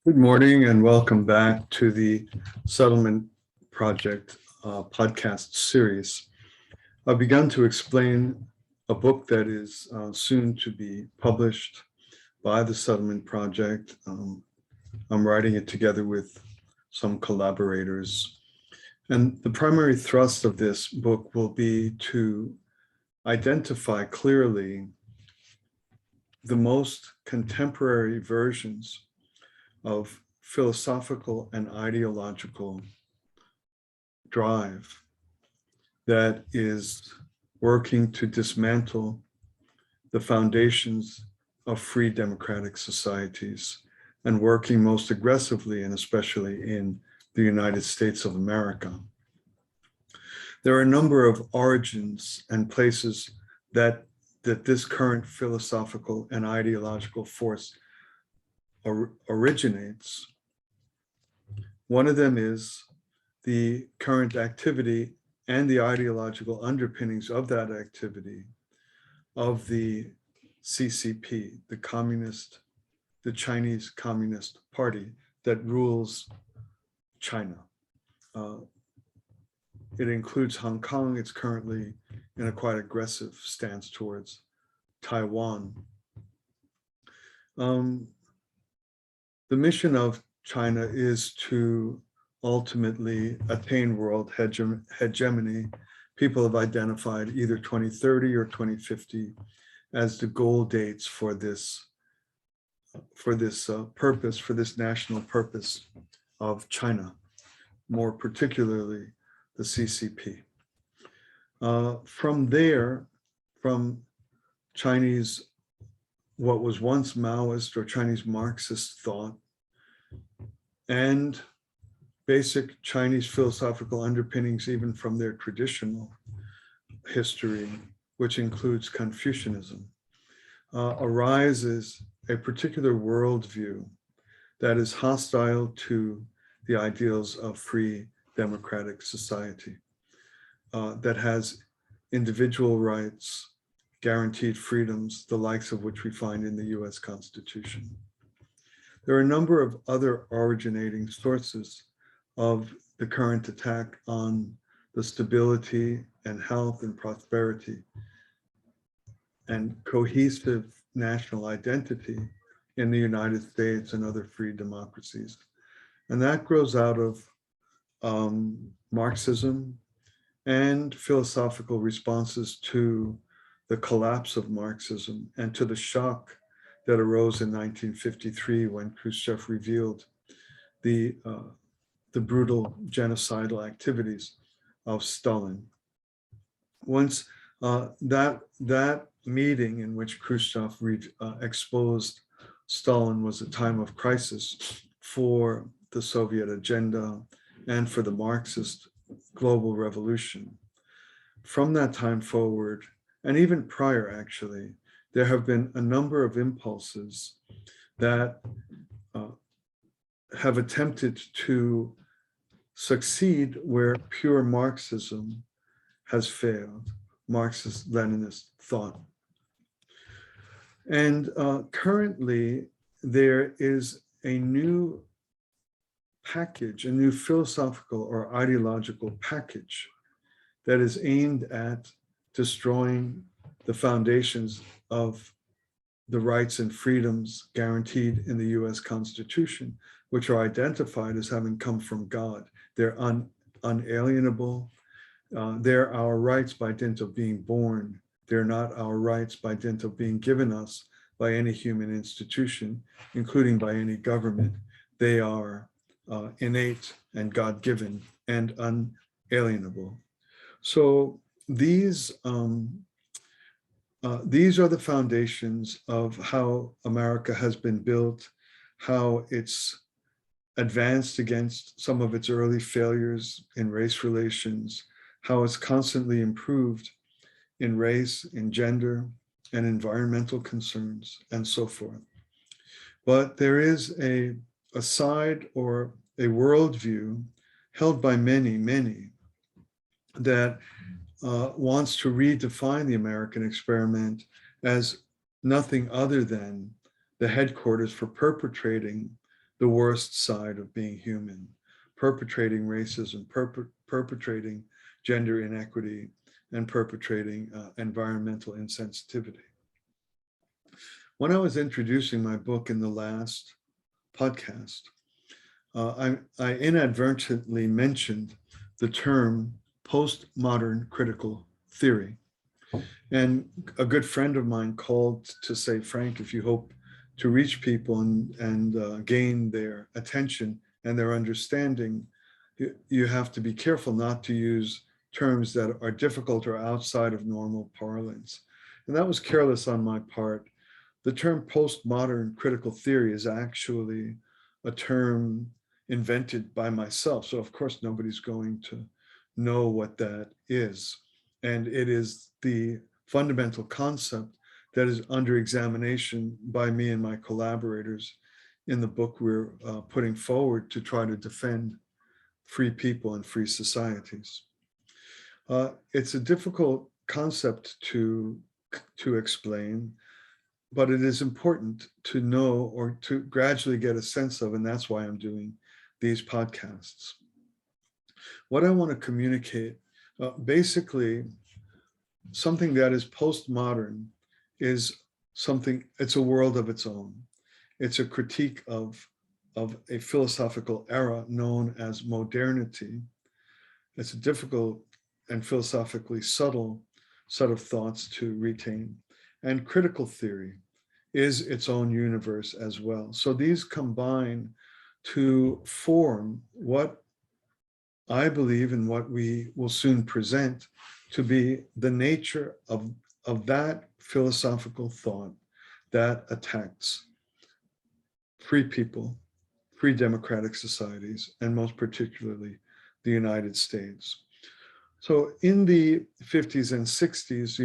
Good morning and welcome back to the Settlement Project podcast series. I've begun to explain a book that is soon to be published by the Settlement Project. I'm writing it together with some collaborators. And the primary thrust of this book will be to identify clearly the most contemporary versions of philosophical and ideological drive that is working to dismantle the foundations of free democratic societies and working most aggressively and especially in the United States of America. There are a number of origins and places that this current philosophical and ideological force originates. One of them is the current activity and the ideological underpinnings of that activity of the CCP, the Chinese Communist Party that rules China. It includes Hong Kong. It's currently in a quite aggressive stance towards Taiwan. The mission of China is to ultimately attain world hegemony. People have identified either 2030 or 2050 as the goal dates for this purpose, for this national purpose of China, more particularly the CCP. From there, from Chinese, what was once Maoist or Chinese Marxist thought, and basic Chinese philosophical underpinnings, even from their traditional history, which includes Confucianism, arises a particular worldview that is hostile to the ideals of free democratic society, that has individual rights, guaranteed freedoms, the likes of which we find in the US Constitution. There are a number of other originating sources of the current attack on the stability and health and prosperity and cohesive national identity in the United States and other free democracies. And that grows out of Marxism and philosophical responses to the collapse of Marxism and to the shock that arose in 1953 when Khrushchev revealed the brutal genocidal activities of Stalin. Once that meeting in which Khrushchev exposed Stalin was a time of crisis for the Soviet agenda and for the Marxist global revolution. From that time forward, and even prior actually, there have been a number of impulses that have attempted to succeed where pure Marxism has failed, Marxist-Leninist thought. And currently, there is a new package, a new philosophical or ideological package that is aimed at destroying the foundations of the rights and freedoms guaranteed in the US Constitution, which are identified as having come from God. They're unalienable. They're our rights by dint of being born. They're not our rights by dint of being given us by any human institution, including by any government. They are innate and God-given and unalienable. So these are the foundations of how America has been built, how it's advanced against some of its early failures in race relations, how it's constantly improved in race, in gender, and environmental concerns, and so forth. But there is a side or a worldview held by many that wants to redefine the American experiment as nothing other than the headquarters for perpetrating the worst side of being human, perpetrating racism, perpetrating gender inequity, and perpetrating environmental insensitivity. When I was introducing my book in the last podcast, I inadvertently mentioned the term postmodern critical theory. And a good friend of mine called to say, Frank, if you hope to reach people and gain their attention and their understanding, you have to be careful not to use terms that are difficult or outside of normal parlance. And that was careless on my part. The term postmodern critical theory is actually a term invented by myself. So of course, nobody's going to know what that is. And it is the fundamental concept that is under examination by me and my collaborators in the book we're putting forward to try to defend free people and free societies. It's a difficult concept to explain, but it is important to know or to gradually get a sense of, and that's why I'm doing these podcasts. What I want to communicate, basically, something that is postmodern is something, it's a world of its own. It's a critique of a philosophical era known as modernity. It's a difficult and philosophically subtle set of thoughts to retain. And critical theory is its own universe as well. So these combine to form what I believe and what we will soon present to be the nature of that philosophical thought that attacks free people, free democratic societies, and most particularly the United States. So in the 50s and 60s,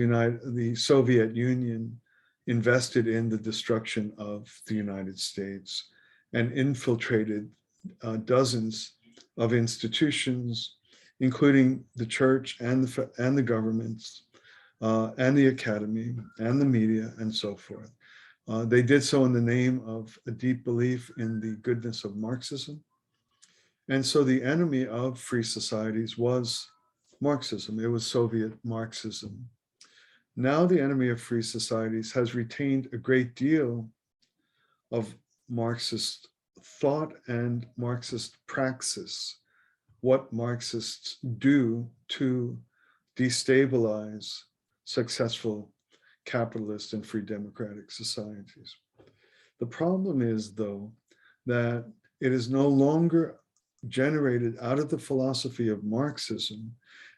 the Soviet Union invested in the destruction of the United States and infiltrated dozens of institutions, including the church and the governments, and the academy and the media and so forth. They did so in the name of a deep belief in the goodness of Marxism. And so the enemy of free societies was Marxism. It was Soviet Marxism. Now the enemy of free societies has retained a great deal of Marxist thought and Marxist praxis, what Marxists do to destabilize successful capitalist and free democratic societies. The problem is, though, that it is no longer generated out of the philosophy of Marxism.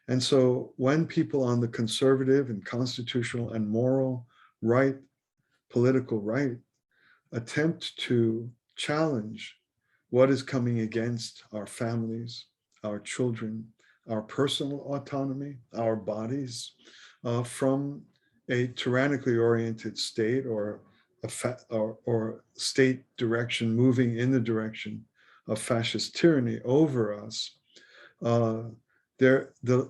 And so when people on the conservative and constitutional and moral right, political right, attempt to challenge what is coming against our families, our children, our personal autonomy, our bodies, from a tyrannically oriented state or state direction moving in the direction of fascist tyranny over us, the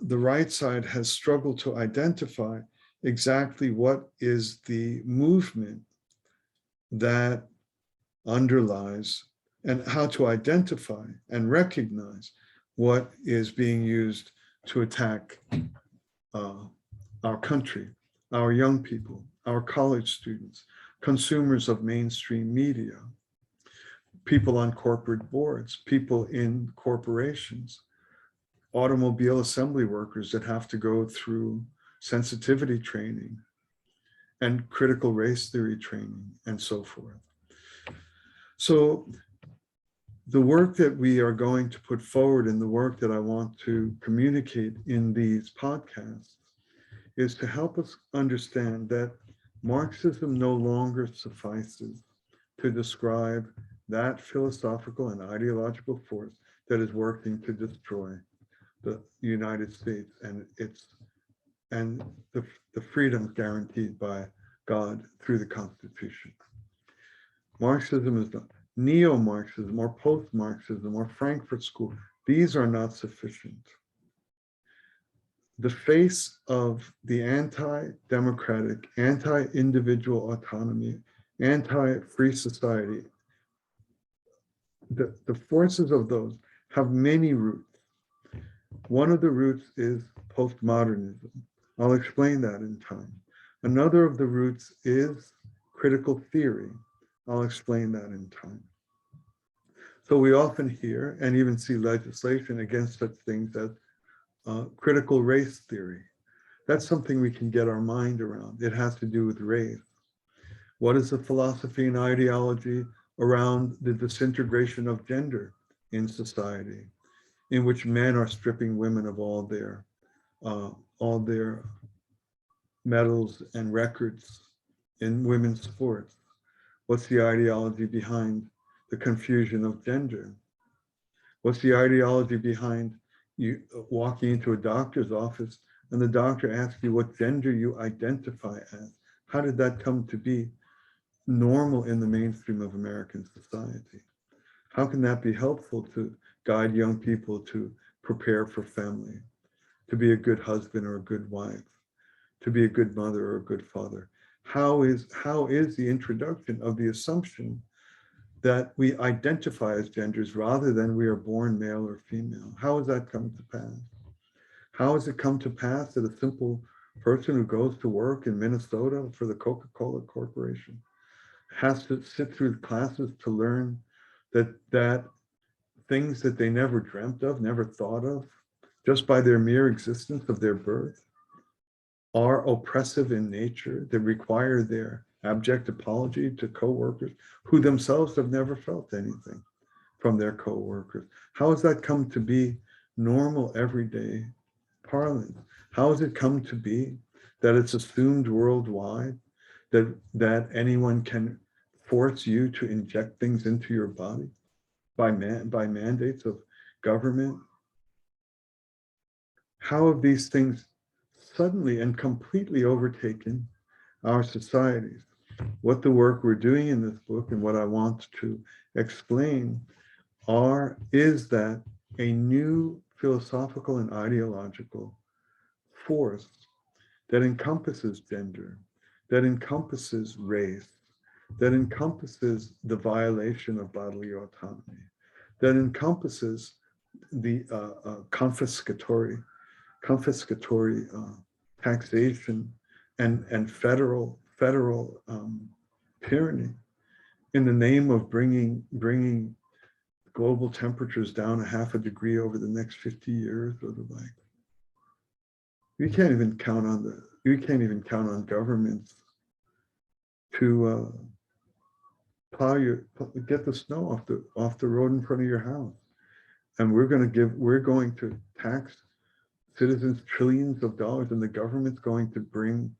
right side has struggled to identify exactly what is the movement that underlies and how to identify and recognize what is being used to attack our country, our young people, our college students, consumers of mainstream media, people on corporate boards, people in corporations, automobile assembly workers that have to go through sensitivity training and critical race theory training and so forth. So the work that we are going to put forward and the work that I want to communicate in these podcasts is to help us understand that Marxism no longer suffices to describe that philosophical and ideological force that is working to destroy the United States and the freedoms guaranteed by God through the Constitution. Marxism is not neo-Marxism or post-Marxism or Frankfurt School. These are not sufficient. The face of the anti-democratic, anti-individual autonomy, anti-free society the forces of those have many roots. One of the roots is postmodernism. I'll explain that in time. Another of the roots is critical theory. I'll explain that in time. So we often hear and even see legislation against such things as critical race theory. That's something we can get our mind around. It has to do with race. What is the philosophy and ideology around the disintegration of gender in society, in which men are stripping women of all their medals and records in women's sports? What's the ideology behind the confusion of gender? What's the ideology behind you walking into a doctor's office and the doctor asks you what gender you identify as? How did that come to be normal in the mainstream of American society? How can that be helpful to guide young people to prepare for family, to be a good husband or a good wife, to be a good mother or a good father? How is the introduction of the assumption that we identify as genders rather than we are born male or female? How has that come to pass? How has it come to pass that a simple person who goes to work in Minnesota for the Coca-Cola Corporation has to sit through classes to learn that things that they never dreamt of, never thought of, just by their mere existence of their birth, are oppressive in nature, that require their abject apology to coworkers who themselves have never felt anything from their coworkers? How has that come to be normal, everyday parlance? How has it come to be that it's assumed worldwide that anyone can force you to inject things into your body by mandates of government? How have these things suddenly and completely overtaken our societies? What the work we're doing in this book and what I want to explain is that a new philosophical and ideological force that encompasses gender, that encompasses race, that encompasses the violation of bodily autonomy, that encompasses the confiscatory taxation and federal tyranny in the name of bringing global temperatures down 0.5 degree over the next 50 years or the like. You can't even count on governments to get the snow off the road in front of your house. And we're going to tax citizens trillions of dollars, and the government's going to bring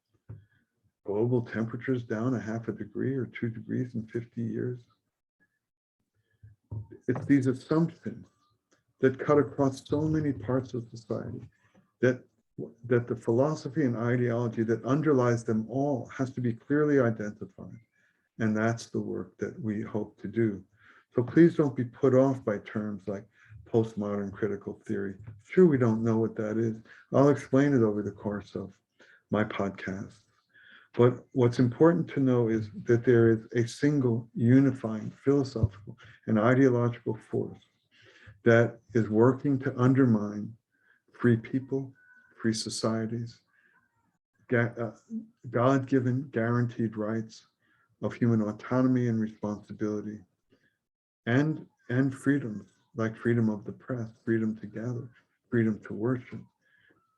global temperatures down 0.5 degree or 2 degrees in 50 years. It's these assumptions that cut across so many parts of society that the philosophy and ideology that underlies them all has to be clearly identified. And that's the work that we hope to do. So please don't be put off by terms like postmodern critical theory. Sure, we don't know what that is. I'll explain it over the course of my podcast. But what's important to know is that there is a single unifying philosophical and ideological force that is working to undermine free people, free societies, God-given guaranteed rights of human autonomy and responsibility, and freedoms like freedom of the press, freedom to gather, freedom to worship.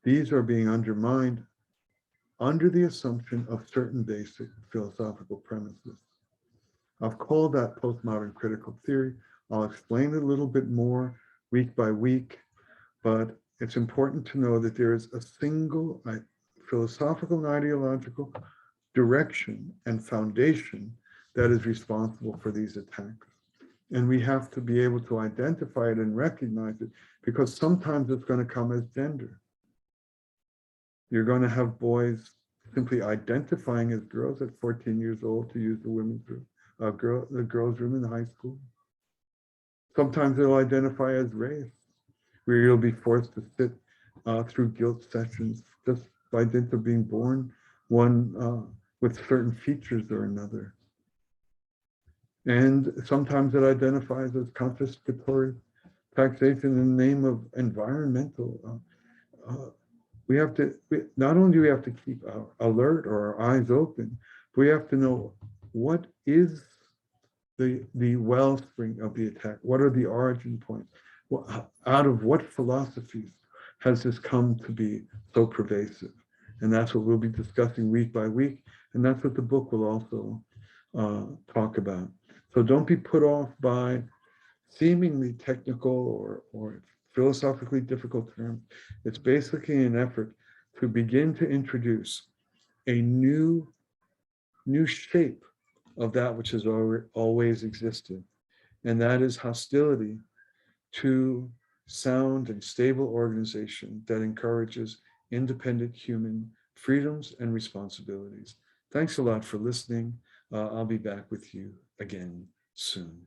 These are being undermined under the assumption of certain basic philosophical premises. I've called that postmodern critical theory. I'll explain it a little bit more week by week, but it's important to know that there is a single philosophical and ideological direction and foundation that is responsible for these attacks. And we have to be able to identify it and recognize it, because sometimes it's going to come as gender. You're going to have boys simply identifying as girls at 14 years old, to use the women's room, the girls' room in high school. Sometimes they'll identify as race, where you'll be forced to sit through guilt sessions just by dint of being born one with certain features or another. And sometimes it identifies as confiscatory taxation in the name of environmental. We have to, not only do we have to keep our alert or our eyes open, but we have to know what is the wellspring of the attack. What are the origin points? Out of what philosophies has this come to be so pervasive? And that's what we'll be discussing week by week. And that's what the book will also talk about. So don't be put off by seemingly technical or philosophically difficult terms. It's basically an effort to begin to introduce a new shape of that which has always existed. And that is hostility to sound and stable organization that encourages independent human freedoms and responsibilities. Thanks a lot for listening. I'll be back with you again soon.